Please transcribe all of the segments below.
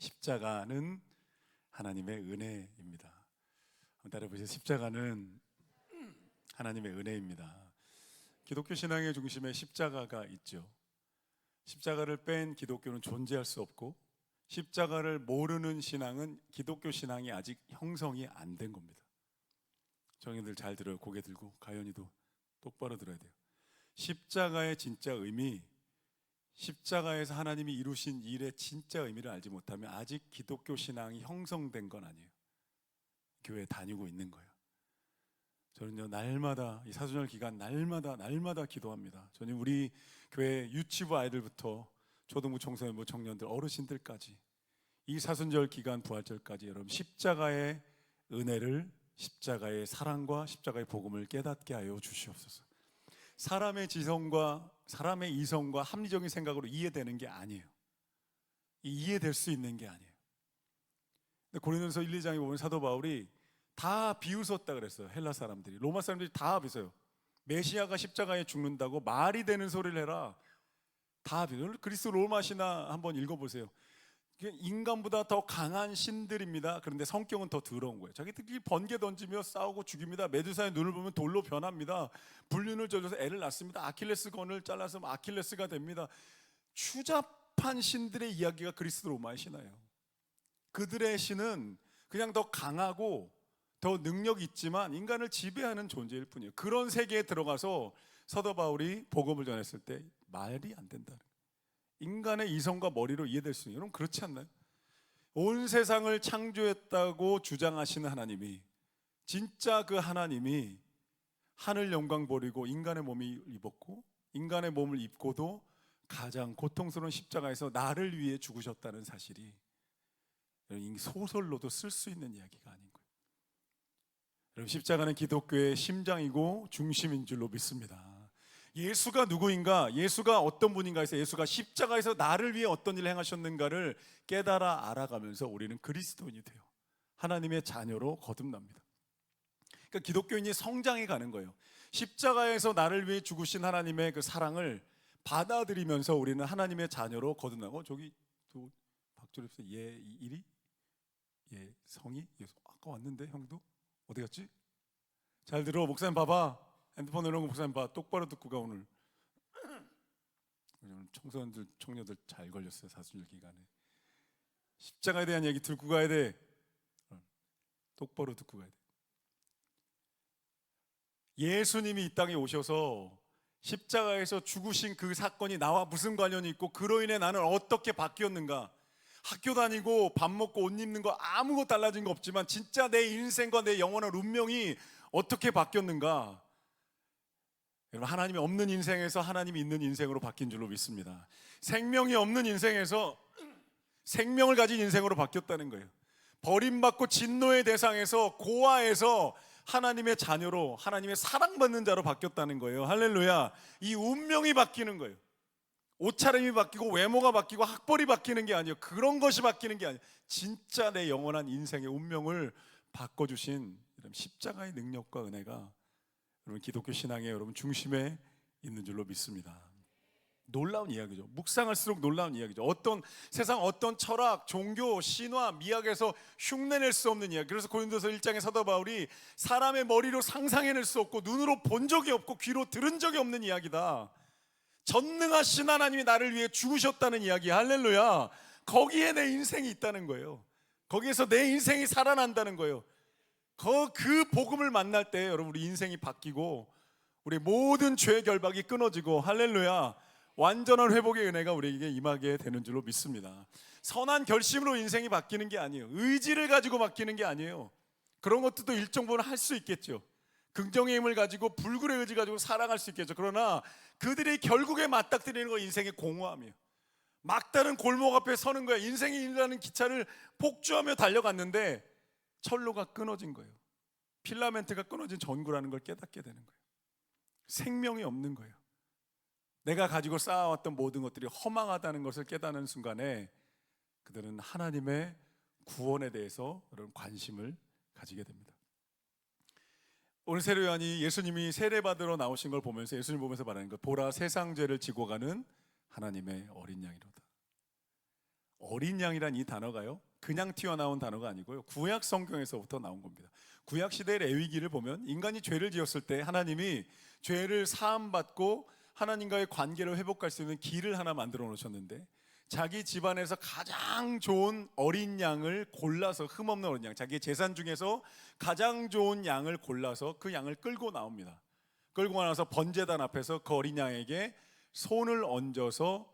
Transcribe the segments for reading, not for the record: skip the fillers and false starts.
십자가는 하나님의 은혜입니다. 한번 따라해보세요. 십자가는 하나님의 은혜입니다. 기독교 신앙의 중심에 십자가가 있죠. 십자가를 뺀 기독교는 존재할 수 없고, 십자가를 모르는 신앙은 기독교 신앙이 아직 형성이 안 된 겁니다. 정인들 잘 들어요. 고개 들고, 가연이도 똑바로 들어야 돼요. 십자가의 진짜 의미, 십자가에서 하나님이 이루신 일의 진짜 의미를 알지 못하면 아직 기독교 신앙이 형성된 건 아니에요. 교회 다니고 있는 거예요. 저는요, 날마다 이 사순절 기간 날마다 기도합니다. 저는 우리 교회 유치부 아이들부터 초등부, 청소년부, 청년들, 어르신들까지 이 사순절 기간 부활절까지 여러분 십자가의 은혜를, 십자가의 사랑과 십자가의 복음을 깨닫게 하여 주시옵소서. 사람의 지성과 사람의 이성과 합리적인 생각으로 이해되는 게 아니에요. 이해될 수 있는 게 아니에요. 근데 고린도서 1, 2장에 보면 사도 바울이 다 비웃었다 그랬어요. 헬라 사람들이, 로마 사람들이 다 비웃어요. 메시아가 십자가에 죽는다고 말이 되는 소리를 해라. 다 비웃어요. 그리스 로마 신화 한번 읽어보세요. 인간보다 더 강한 신들입니다. 그런데 성격은 더 더러운 거예요. 자기들끼리 번개 던지며 싸우고 죽입니다. 메두사의 눈을 보면 돌로 변합니다. 불륜을 저져서 애를 낳습니다. 아킬레스 건을 잘라서 아킬레스가 됩니다. 추잡한 신들의 이야기가 그리스 로마의 신화예요. 그들의 신은 그냥 더 강하고 더 능력이 있지만 인간을 지배하는 존재일 뿐이에요. 그런 세계에 들어가서 사도 바울이 복음을 전했을 때 말이 안 된다는 거예요. 인간의 이성과 머리로 이해될 수 있는, 여러분 그렇지 않나요? 온 세상을 창조했다고 주장하시는 하나님이, 진짜 그 하나님이 하늘 영광 버리고 인간의 몸을 입었고, 인간의 몸을 입고도 가장 고통스러운 십자가에서 나를 위해 죽으셨다는 사실이 소설로도 쓸 수 있는 이야기가 아닌 거예요. 여러분, 십자가는 기독교의 심장이고 중심인 줄로 믿습니다. 예수가 누구인가, 예수가 어떤 분인가 해서 예수가 십자가에서 나를 위해 어떤 일을 행하셨는가를 깨달아 알아가면서 우리는 그리스도인이 돼요. 하나님의 자녀로 거듭납니다. 그러니까 기독교인이 성장해 가는 거예요. 십자가에서 나를 위해 죽으신 하나님의 그 사랑을 받아들이면서 우리는 하나님의 자녀로 거듭나고, 저기 또 박조립사 이리 성이 아까 왔는데 형도 어디 갔지? 잘 들어. 목사님 봐봐. 핸드폰 내놓은 거 목사님 봐. 똑바로 듣고 가. 오늘 청소년들, 청녀들 잘 걸렸어요. 사순절 기간에 십자가에 대한 얘기 듣고 가야 돼. 똑바로 듣고 가야 돼. 예수님이 이 땅에 오셔서 십자가에서 죽으신 그 사건이 나와 무슨 관련이 있고, 그로 인해 나는 어떻게 바뀌었는가. 학교 다니고 밥 먹고 옷 입는 거 아무것도 달라진 거 없지만 진짜 내 인생과 내 영원한 운명이 어떻게 바뀌었는가. 여러분, 하나님이 없는 인생에서 하나님이 있는 인생으로 바뀐 줄로 믿습니다. 생명이 없는 인생에서 생명을 가진 인생으로 바뀌었다는 거예요. 버림받고 진노의 대상에서 고아에서 하나님의 자녀로, 하나님의 사랑받는 자로 바뀌었다는 거예요. 할렐루야. 이 운명이 바뀌는 거예요. 옷차림이 바뀌고 외모가 바뀌고 학벌이 바뀌는 게 아니에요. 그런 것이 바뀌는 게 아니에요. 진짜 내 영원한 인생의 운명을 바꿔주신 십자가의 능력과 은혜가 여러분 기독교 신앙의 여러분 중심에 있는 줄로 믿습니다. 놀라운 이야기죠. 묵상할수록 놀라운 이야기죠. 어떤 세상 어떤 철학, 종교, 신화, 미학에서 흉내낼 수 없는 이야기. 그래서 고린도서 1장의 사도 바울이 사람의 머리로 상상해낼 수 없고 눈으로 본 적이 없고 귀로 들은 적이 없는 이야기다. 전능하신 하나님이 나를 위해 죽으셨다는 이야기. 할렐루야. 거기에 내 인생이 있다는 거예요. 거기에서 내 인생이 살아난다는 거예요. 그 복음을 만날 때 여러분 우리 인생이 바뀌고 우리 모든 죄의 결박이 끊어지고, 할렐루야, 완전한 회복의 은혜가 우리에게 임하게 되는 줄로 믿습니다. 선한 결심으로 인생이 바뀌는 게 아니에요. 의지를 가지고 바뀌는 게 아니에요. 그런 것들도 일정 부분 할 수 있겠죠. 긍정의 힘을 가지고 불굴의 의지 가지고 살아갈 수 있겠죠. 그러나 그들이 결국에 맞닥뜨리는 건 인생의 공허함이에요. 막다른 골목 앞에 서는 거야. 인생이라는 기차를 폭주하며 달려갔는데 철로가 끊어진 거예요. 필라멘트가 끊어진 전구라는 걸 깨닫게 되는 거예요. 생명이 없는 거예요. 내가 가지고 쌓아왔던 모든 것들이 허망하다는 것을 깨닫는 순간에 그들은 하나님의 구원에 대해서 여러분 관심을 가지게 됩니다. 오늘 세례 요한이 예수님이 세례받으러 나오신 걸 보면서, 예수님 보면서 말하는 것, 보라 세상 죄를 지고 가는 하나님의 어린 양이로다. 어린 양이란 이 단어가요, 그냥 튀어나온 단어가 아니고요, 구약 성경에서부터 나온 겁니다. 구약 시대 레위기를 보면 인간이 죄를 지었을 때 하나님이 죄를 사함받고 하나님과의 관계를 회복할 수 있는 길을 하나 만들어 놓으셨는데, 자기 집안에서 가장 좋은 어린 양을 골라서, 흠없는 어린 양, 자기 재산 중에서 가장 좋은 양을 골라서 그 양을 끌고 나옵니다. 끌고 나서 번제단 앞에서 그 어린 양에게 손을 얹어서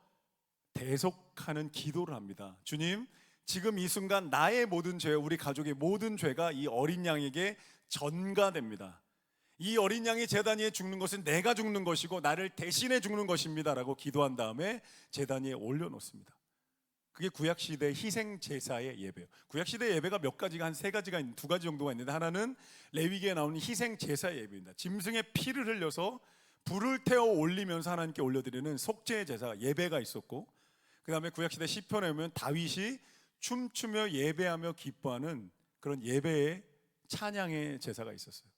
대속하는 기도를 합니다. 주님, 지금 이 순간 나의 모든 죄, 우리 가족의 모든 죄가 이 어린 양에게 전가됩니다. 이 어린 양이 제단 위에 죽는 것은 내가 죽는 것이고 나를 대신해 죽는 것입니다 라고 기도한 다음에 제단 위에 올려놓습니다. 그게 구약시대 희생제사의 예배예요. 구약시대 예배가 몇 가지가, 한 세 가지가, 두 가지 정도가 있는데, 하나는 레위기에 나오는 희생제사의 예배입니다. 짐승의 피를 흘려서 불을 태워 올리면서 하나님께 올려드리는 속죄의 제사, 예배가 있었고, 그 다음에 구약시대 시편에 보면 다윗이 춤추며 예배하며 기뻐하는 그런 예배의 찬양의 제사가 있었어요.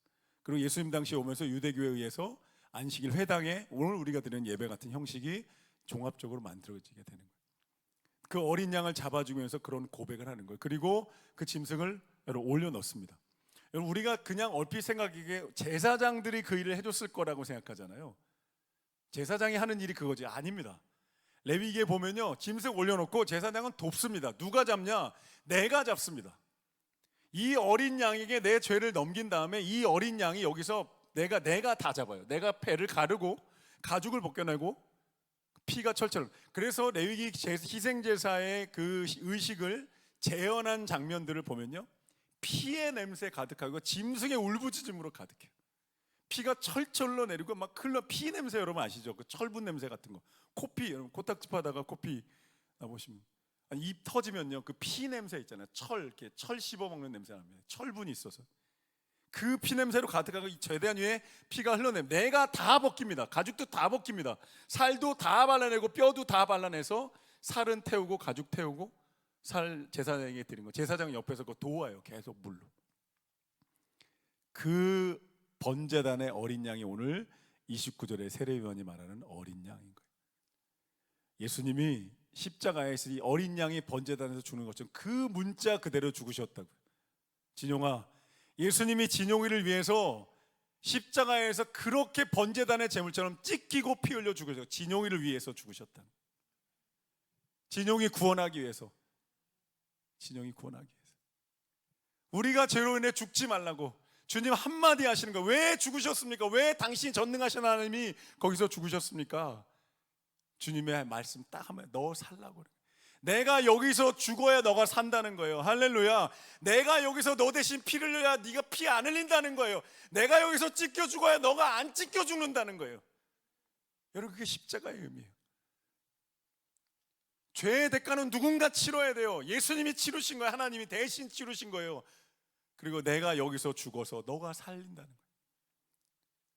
그리고 예수님 당시에 오면서 유대교에 의해서 안식일 회당에 오늘 우리가 드리는 예배 같은 형식이 종합적으로 만들어지게 되는 거예요. 그 어린 양을 잡아주면서 그런 고백을 하는 거예요. 그리고 그 짐승을 올려놓습니다. 우리가 그냥 얼핏 생각하기에 제사장들이 그 일을 해줬을 거라고 생각하잖아요. 제사장이 하는 일이 그거지. 아닙니다. 레위기에 보면요, 짐승 올려놓고 제사장은 돕습니다. 누가 잡냐? 내가 잡습니다. 이 어린 양에게 내 죄를 넘긴 다음에 이 어린 양이 여기서 내가 다 잡아요. 내가 배를 가르고 가죽을 벗겨내고 피가 철철. 그래서 레위기 희생제사의 그 의식을 재현한 장면들을 보면요, 피의 냄새 가득하고 짐승의 울부짖음으로 가득해요. 피가 철철로 내리고 막 흘러, 피 냄새 여러분 아시죠? 그 철분 냄새 같은 거. 코피, 여러분 코딱지 파다가 코피 나보시면, 입 터지면요, 그 피 냄새 있잖아요. 이렇게 철 씹어 먹는 냄새 납니다. 철분이 있어서 그 피 냄새로 가득하고 이 제단 위에 피가 흘러내면 내가 다 벗깁니다. 가죽도 다 벗깁니다. 살도 다 발라내고 뼈도 다 발라내서 살은 태우고 가죽 태우고 살 제사장에게 드린 거. 제사장 옆에서 그거 도와요. 계속 물로. 그 번제단의 어린 양이 오늘 29절에 세례요한이 말하는 어린 양인 거예요. 예수님이 십자가에서 이 어린 양이 번제단에서 죽는 것처럼 그 문자 그대로 죽으셨다고요. 진용아, 예수님이 진용이를 위해서 십자가에서 그렇게 번제단의 제물처럼 찢기고 피 흘려 죽으셨어요. 진용이를 위해서 죽으셨다. 진용이 구원하기 위해서. 진용이 구원하기 위해서. 우리가 죄로 인해 죽지 말라고 주님 한마디 하시는 거예요. 왜 죽으셨습니까? 왜 당신이 전능하신 하나님이 거기서 죽으셨습니까? 주님의 말씀 딱 하면 너 살라고 그래. 내가 여기서 죽어야 너가 산다는 거예요. 할렐루야. 내가 여기서 너 대신 피를 흘려야 네가 피 안 흘린다는 거예요. 내가 여기서 찢겨 죽어야 너가 안 찢겨 죽는다는 거예요. 여러분, 그게 십자가의 의미예요. 죄의 대가는 누군가 치러야 돼요. 예수님이 치르신 거예요. 하나님이 대신 치르신 거예요. 그리고 내가 여기서 죽어서 너가 살린다는 거예요.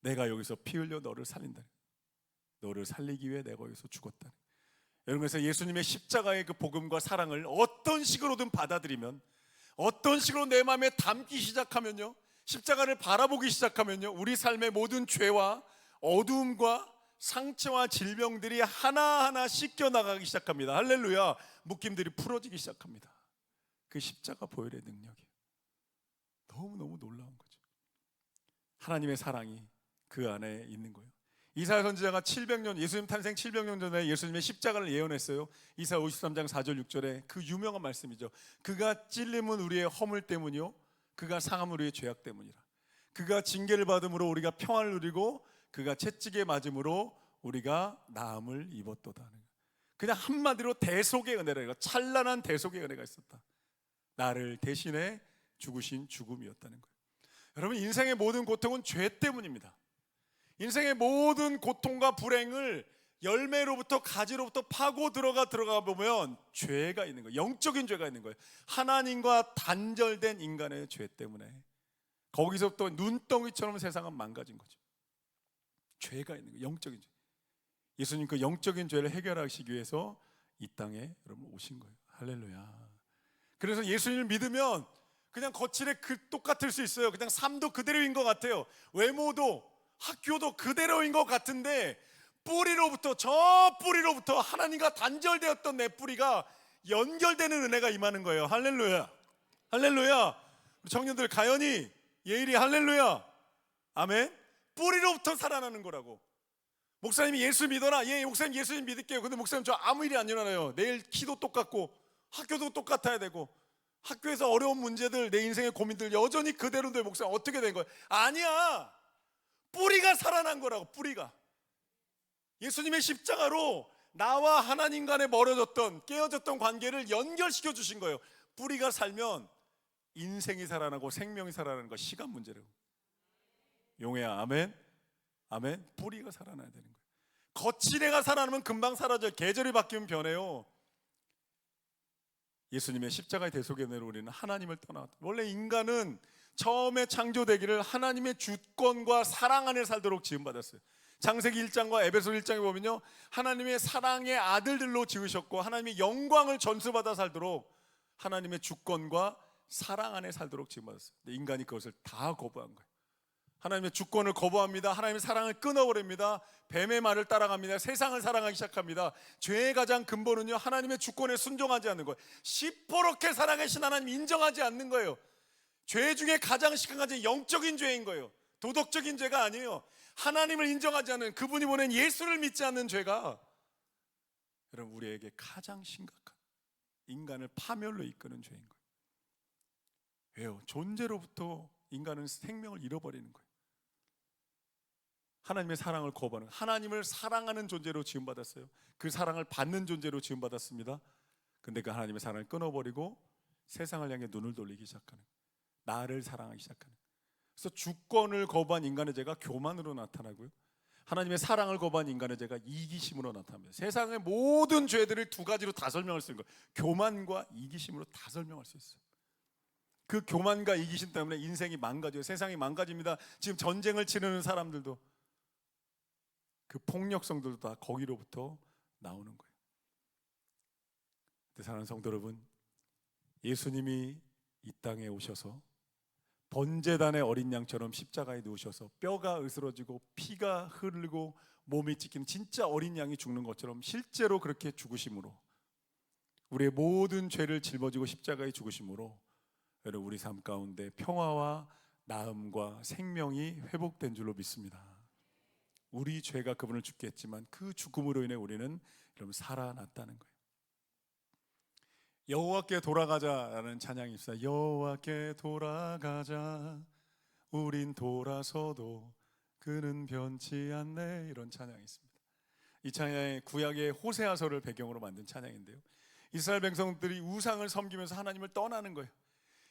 내가 여기서 피 흘려 너를 살린다는 거예요. 너를 살리기 위해 내가 여기서 죽었다는 거예요. 여러분, 그래서 예수님의 십자가의 그 복음과 사랑을 어떤 식으로든 받아들이면, 어떤 식으로 내 마음에 담기 시작하면요, 십자가를 바라보기 시작하면요, 우리 삶의 모든 죄와 어두움과 상처와 질병들이 하나하나 씻겨나가기 시작합니다. 할렐루야. 묶임들이 풀어지기 시작합니다. 그 십자가 보혈의 능력이에요. 너무너무 놀라운 거죠. 하나님의 사랑이 그 안에 있는 거예요. 이사야 선지자가 700년, 예수님 탄생 700년 전에 예수님의 십자가를 예언했어요. 이사야 53장 4절 6절에 그 유명한 말씀이죠. 그가 찔림은 우리의 허물 때문이요, 그가 상함은 우리의 죄악 때문이라. 그가 징계를 받음으로 우리가 평안을 누리고 그가 채찍에 맞음으로 우리가 나음을 입었도다. 그냥 한마디로 대속의 은혜라. 찬란한 대속의 은혜가 있었다. 나를 대신해 죽으신 죽음이었다는 거예요. 여러분, 인생의 모든 고통은 죄 때문입니다. 인생의 모든 고통과 불행을 열매로부터 가지로부터 파고 들어가 보면 죄가 있는 거예요. 영적인 죄가 있는 거예요. 하나님과 단절된 인간의 죄 때문에 거기서부터 눈덩이처럼 세상은 망가진 거죠. 죄가 있는 거예요. 영적인 죄. 예수님 그 영적인 죄를 해결하시기 위해서 이 땅에 여러분 오신 거예요. 할렐루야. 그래서 예수님을 믿으면 그냥 거칠에 똑같을 수 있어요. 그냥 삶도 그대로인 것 같아요. 외모도 학교도 그대로인 것 같은데 뿌리로부터, 저 뿌리로부터 하나님과 단절되었던 내 뿌리가 연결되는 은혜가 임하는 거예요. 할렐루야. 할렐루야. 우리 청년들 가연이 예일이 할렐루야. 아멘. 뿌리로부터 살아나는 거라고. 목사님이 예수 믿어라. 예, 목사님 예수님 믿을게요. 근데 목사님 저 아무 일이 안 일어나요. 내일 키도 똑같고 학교도 똑같아야 되고 학교에서 어려운 문제들, 내 인생의 고민들 여전히 그대로인데 목사님 어떻게 된 거예요? 아니야. 뿌리가 살아난 거라고. 뿌리가. 예수님의 십자가로 나와 하나님 간에 멀어졌던, 깨어졌던 관계를 연결시켜 주신 거예요. 뿌리가 살면 인생이 살아나고 생명이 살아나는 거 시간 문제라고. 용해야 아멘. 아멘. 뿌리가 살아나야 되는 거예요. 거치대가 살아나면 금방 사라져요. 계절이 바뀌면 변해요. 예수님의 십자가의 대속의 은혜로 우리는 하나님을 떠났다. 원래 인간은 처음에 창조되기를 하나님의 주권과 사랑 안에 살도록 지음받았어요. 창세기 1장과 에베소 1장에 보면요, 하나님의 사랑의 아들들로 지으셨고 하나님의 영광을 전수받아 살도록 하나님의 주권과 사랑 안에 살도록 지음받았어요. 근데 인간이 그것을 다 거부한 거예요. 하나님의 주권을 거부합니다. 하나님의 사랑을 끊어버립니다. 뱀의 말을 따라갑니다. 세상을 사랑하기 시작합니다. 죄의 가장 근본은요, 하나님의 주권에 순종하지 않는 거예요. 시퍼렇게 사랑하신 하나님 인정하지 않는 거예요. 죄 중에 가장 심한 가지 영적인 죄인 거예요. 도덕적인 죄가 아니에요. 하나님을 인정하지 않는, 그분이 보낸 예수를 믿지 않는 죄가 여러분 우리에게 가장 심각한 인간을 파멸로 이끄는 죄인 거예요. 왜요? 존재로부터 인간은 생명을 잃어버리는 거예요. 하나님의 사랑을 거부하는, 하나님을 사랑하는 존재로 지음받았어요. 그 사랑을 받는 존재로 지음받았습니다. 근데 그 하나님의 사랑을 끊어버리고 세상을 향해 눈을 돌리기 시작하는, 나를 사랑하기 시작하는. 그래서 주권을 거부한 인간의 죄가 교만으로 나타나고요, 하나님의 사랑을 거부한 인간의 죄가 이기심으로 나타납니다. 세상의 모든 죄들을 두 가지로 다 설명할 수 있는 거예요. 교만과 이기심으로 다 설명할 수 있어요. 그 교만과 이기심 때문에 인생이 망가져요. 세상이 망가집니다. 지금 전쟁을 치르는 사람들도, 그 폭력성들도 다 거기로부터 나오는 거예요. 사랑하는 성도 여러분, 예수님이 이 땅에 오셔서 번제단의 어린 양처럼 십자가에 누우셔서 뼈가 으스러지고 피가 흐르고 몸이 찢기는 진짜 어린 양이 죽는 것처럼 실제로 그렇게 죽으심으로, 우리의 모든 죄를 짊어지고 십자가에 죽으심으로 여러분 우리 삶 가운데 평화와 나음과 생명이 회복된 줄로 믿습니다. 우리 죄가 그분을 죽게 했지만 그 죽음으로 인해 우리는 여러분 살아났다는 거예요. 여호와께 돌아가자라는 찬양이 있어요. 여호와께 돌아가자, 우린 돌아서도 그는 변치 않네, 이런 찬양이 있습니다. 이 찬양이 구약의 호세아서를 배경으로 만든 찬양인데요, 이스라엘 백성들이 우상을 섬기면서 하나님을 떠나는 거예요.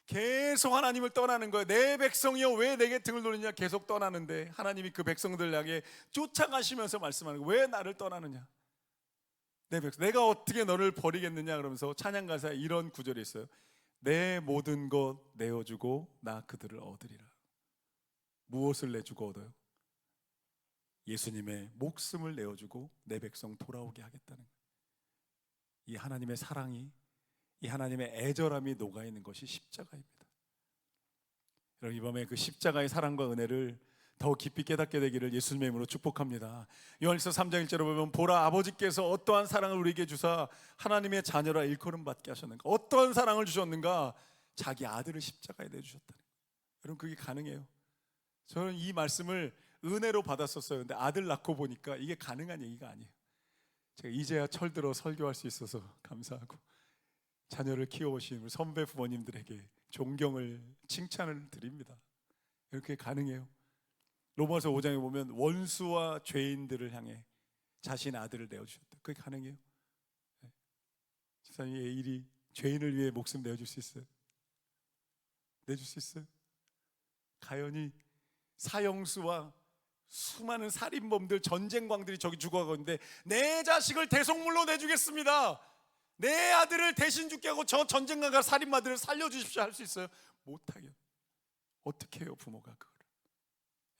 계속 하나님을 떠나는 거예요. 내 백성이여 왜 내게 등을 돌리냐, 계속 떠나는데 하나님이 그 백성들 향해 쫓아가시면서 말씀하는 거예요. 왜 나를 떠나느냐, 내 백성, 내가 어떻게 너를 버리겠느냐. 그러면서 찬양 가사에 이런 구절이 있어요. 내 모든 것 내어주고 나 그들을 얻으리라. 무엇을 내주고 얻어요? 예수님의 목숨을 내어주고 내 백성 돌아오게 하겠다는 거예요. 이 하나님의 사랑이, 이 하나님의 애절함이 녹아있는 것이 십자가입니다. 여러분 이 밤에 그 십자가의 사랑과 은혜를 더 깊이 깨닫게 되기를 예수님의 이름으로 축복합니다. 요한일서 3장 1절에 보면 보라, 아버지께서 어떠한 사랑을 우리에게 주사 하나님의 자녀라 일컬음 받게 하셨는가. 어떠한 사랑을 주셨는가? 자기 아들을 십자가에 내주셨다는 거예요. 여러분 그게 가능해요? 저는 이 말씀을 은혜로 받았었어요. 근데 아들 낳고 보니까 이게 가능한 얘기가 아니에요. 제가 이제야 철들어 설교할 수 있어서 감사하고, 자녀를 키워오신 우리 선배 부모님들에게 존경을, 칭찬을 드립니다. 이렇게 가능해요. 로마서 5장에 보면 원수와 죄인들을 향해 자신의 아들을 내어주셨다. 그게 가능해요? 집사님의 일이 죄인을 위해 목숨 내어줄 수 있어요? 내줄 수 있어요? 가연이 사형수와 수많은 살인범들, 전쟁광들이 저기 죽어가고 있는데 내 자식을 대속물로 내주겠습니다, 내 아들을 대신 죽게 하고 저 전쟁가가 살인마들을 살려주십시오 할 수 있어요? 못하겠어요. 어떻게 해요 부모가 그거를?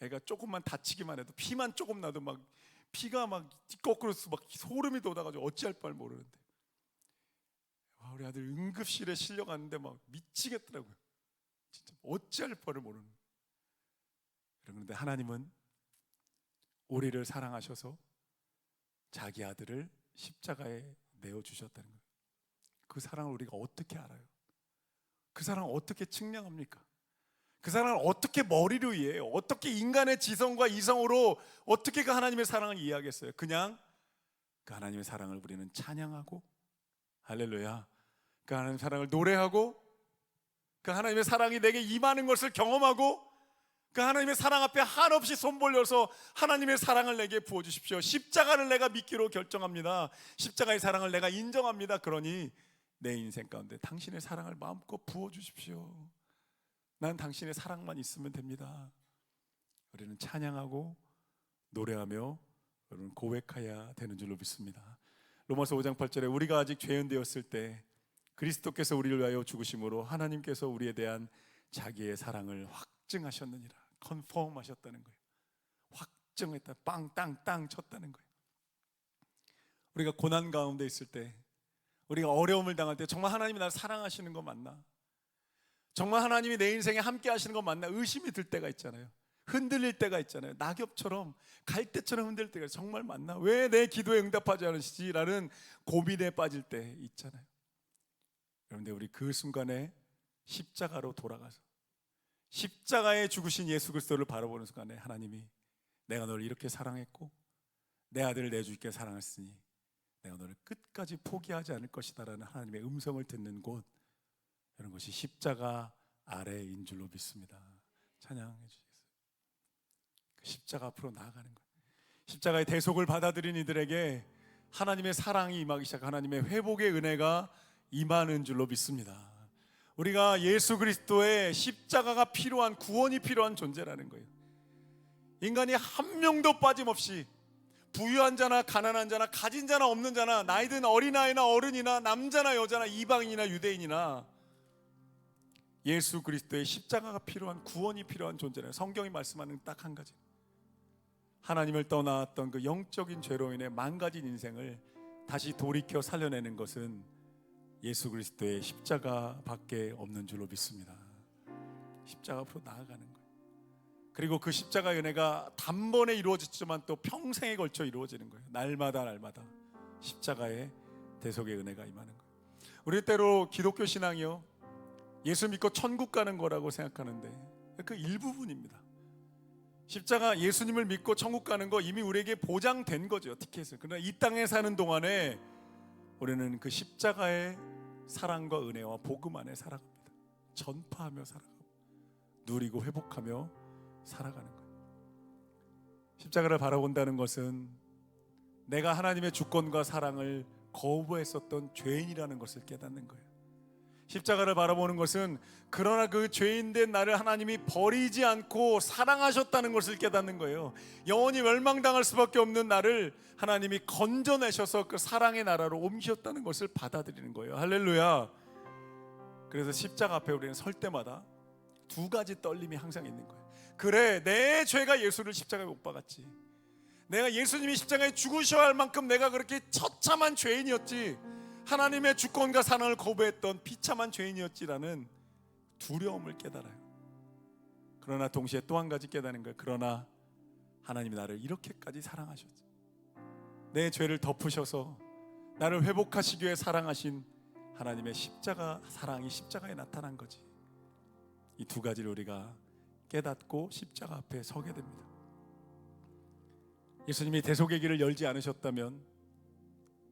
애가 조금만 다치기만 해도, 피만 조금 나도 막 피가 막 거꾸로 막 소름이 돋아가지고 어찌할 바를 모르는데, 우리 아들 응급실에 실려갔는데 막 미치겠더라고요. 진짜 어찌할 바를 모르는. 그런데 하나님은 우리를 사랑하셔서 자기 아들을 십자가에 내어주셨다는 거예요. 그 사랑을 우리가 어떻게 알아요? 그 사랑을 어떻게 측량합니까? 그 사랑을 어떻게 머리로 이해해요? 어떻게 인간의 지성과 이성으로 어떻게 그 하나님의 사랑을 이해하겠어요? 그냥 그 하나님의 사랑을 우리는 찬양하고, 할렐루야, 그 하나님의 사랑을 노래하고, 그 하나님의 사랑이 내게 임하는 것을 경험하고, 그 하나님의 사랑 앞에 한없이 손 벌려서 하나님의 사랑을 내게 부어주십시오. 십자가를 내가 믿기로 결정합니다. 십자가의 사랑을 내가 인정합니다. 그러니 내 인생 가운데 당신의 사랑을 마음껏 부어주십시오. 난 당신의 사랑만 있으면 됩니다. 우리는 찬양하고 노래하며 여러분 고백해야 되는 줄로 믿습니다. 로마서 5장 8절에 우리가 아직 죄인 되었을 때 그리스도께서 우리를 위하여 죽으심으로 하나님께서 우리에 대한 자기의 사랑을 확증하셨느니라. 컨펌 하셨다는 거예요. 확증했다. 빵 땅 땅 쳤다는 거예요. 우리가 고난 가운데 있을 때, 우리가 어려움을 당할 때 정말 하나님이 나를 사랑하시는 거 맞나? 정말 하나님이 내 인생에 함께 하시는 거 맞나? 의심이 들 때가 있잖아요. 흔들릴 때가 있잖아요. 낙엽처럼 갈대처럼 흔들릴 때가 정말 맞나? 왜 내 기도에 응답하지 않으시지? 라는 고민에 빠질 때 있잖아요. 그런데 우리 그 순간에 십자가로 돌아가서 십자가에 죽으신 예수 그리스도를 바라보는 순간에 하나님이 내가 너를 이렇게 사랑했고 내 아들을 내 주께 사랑했으니 내가 너를 끝까지 포기하지 않을 것이다 라는 하나님의 음성을 듣는 곳, 이런 것이 십자가 아래인 줄로 믿습니다. 찬양해 주시겠어요? 그 십자가 앞으로 나아가는 거예요. 십자가의 대속을 받아들인 이들에게 하나님의 사랑이 임하기 시작, 하나님의 회복의 은혜가 임하는 줄로 믿습니다. 우리가 예수 그리스도의 십자가가 필요한, 구원이 필요한 존재라는 거예요. 인간이 한 명도 빠짐없이 부유한 자나 가난한 자나 가진 자나 없는 자나 나이든 어린아이나 어른이나 남자나 여자나 이방인이나 유대인이나 예수 그리스도의 십자가가 필요한, 구원이 필요한 존재라는, 성경이 말씀하는 딱 한 가지, 하나님을 떠나왔던 그 영적인 죄로 인해 망가진 인생을 다시 돌이켜 살려내는 것은 예수 그리스도의 십자가밖에 없는 줄로 믿습니다. 십자가 앞으로 나아가는 거예요. 그리고 그 십자가의 은혜가 단번에 이루어지지만 또 평생에 걸쳐 이루어지는 거예요. 날마다 날마다 십자가의 대속의 은혜가 임하는 거예요. 우리 때로 기독교 신앙이요, 예수 믿고 천국 가는 거라고 생각하는데 그 일부분입니다. 십자가, 예수님을 믿고 천국 가는 거 이미 우리에게 보장된 거죠, 티켓을. 그러나 이 땅에 사는 동안에 우리는 그 십자가의 사랑과 은혜와 복음 안에 살아갑니다. 전파하며 살아가고 누리고 회복하며 살아가는 거예요. 십자가를 바라본다는 것은 내가 하나님의 주권과 사랑을 거부했었던 죄인이라는 것을 깨닫는 거예요. 십자가를 바라보는 것은 그러나 그 죄인된 나를 하나님이 버리지 않고 사랑하셨다는 것을 깨닫는 거예요. 영원히 멸망당할 수밖에 없는 나를 하나님이 건져내셔서 그 사랑의 나라로 옮기셨다는 것을 받아들이는 거예요. 할렐루야. 그래서 십자가 앞에 우리는 설 때마다 두 가지 떨림이 항상 있는 거예요. 그래, 내 죄가 예수를 십자가에 못 박았지. 내가 예수님이 십자가에 죽으셔야 할 만큼 내가 그렇게 처참한 죄인이었지, 하나님의 주권과 사랑을 거부했던 비참한 죄인이었지라는 두려움을 깨달아요. 그러나 동시에 또 한 가지 깨닫는 거예요. 그러나 하나님이 나를 이렇게까지 사랑하셨지, 내 죄를 덮으셔서 나를 회복하시기 위해 사랑하신 하나님의 십자가 사랑이 십자가에 나타난 거지. 이 두 가지를 우리가 깨닫고 십자가 앞에 서게 됩니다. 예수님이 대속의 길을 열지 않으셨다면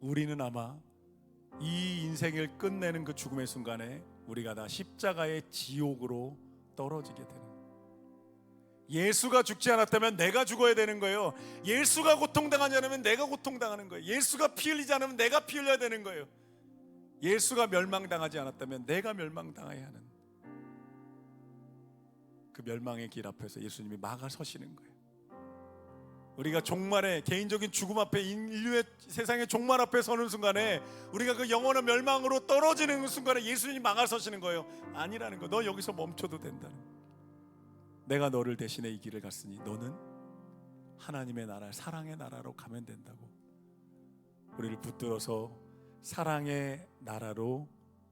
우리는 아마 이 인생을 끝내는 그 죽음의 순간에 우리가 다 십자가의 지옥으로 떨어지게 되는 거예요. 예수가 죽지 않았다면 내가 죽어야 되는 거예요. 예수가 고통당하지 않으면 내가 고통당하는 거예요. 예수가 피 흘리지 않으면 내가 피 흘려야 되는 거예요. 예수가 멸망당하지 않았다면 내가 멸망당해야 하는 그 멸망의 길 앞에서 예수님이 막아서시는 거예요. 우리가 종말의 개인적인 죽음 앞에, 인류의 세상의 종말 앞에 서는 순간에 우리가 그 영원한 멸망으로 떨어지는 순간에 예수님이 막아서시는 거예요. 아니라는 거. 너 여기서 멈춰도 된다는 거. 내가 너를 대신해 이 길을 갔으니 너는 하나님의 나라, 사랑의 나라로 가면 된다고 우리를 붙들어서 사랑의 나라로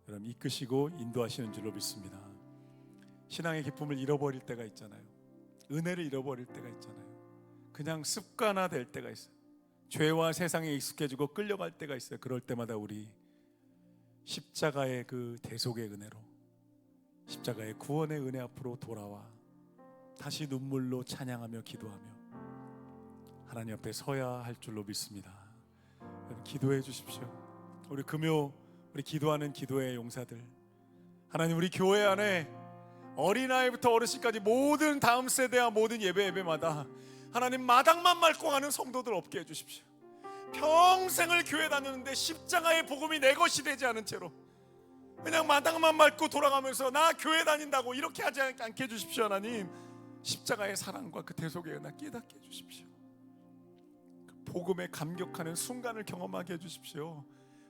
여러분 이끄시고 인도하시는 줄로 믿습니다. 신앙의 기쁨을 잃어버릴 때가 있잖아요. 은혜를 잃어버릴 때가 있잖아요. 그냥 습관화될 때가 있어요. 죄와 세상에 익숙해지고 끌려갈 때가 있어요. 그럴 때마다 우리 십자가의 그 대속의 은혜로, 십자가의 구원의 은혜 앞으로 돌아와 다시 눈물로 찬양하며 기도하며 하나님 앞에 서야 할 줄로 믿습니다. 여러분 기도해 주십시오. 우리 금요 우리 기도하는 기도의 용사들, 하나님 우리 교회 안에 어린아이부터 어르신까지 모든 다음 세대와 모든 예배마다 하나님 마당만 밟고 가는 성도들 없게 해주십시오. 평생을 교회 다녔는데 십자가의 복음이 내 것이 되지 않은 채로 그냥 마당만 밟고 돌아가면서 나 교회 다닌다고 이렇게 하지 않게 해주십시오. 하나님 십자가의 사랑과 그 대속의 은혜 깨닫게 해주십시오. 그 복음에 감격하는 순간을 경험하게 해주십시오.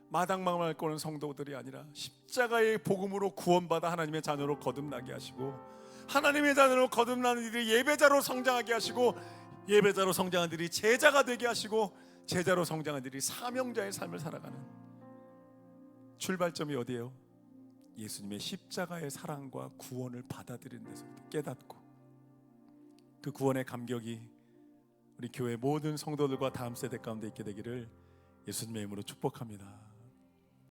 마당만 밟고 오는 성도들이 아니라 십자가의 복음으로 구원받아 하나님의 자녀로 거듭나게 하시고, 하나님의 자녀로 거듭나는 이들이 예배자로 성장하게 하시고, 예배자로 성장한 이들이 제자가 되게 하시고, 제자로 성장한 이들이 사명자의 삶을 살아가는 출발점이 어디예요? 예수님의 십자가의 사랑과 구원을 받아들이는 데서 깨닫고 그 구원의 감격이 우리 교회 모든 성도들과 다음 세대 가운데 있게 되기를 예수님의 이름으로 축복합니다.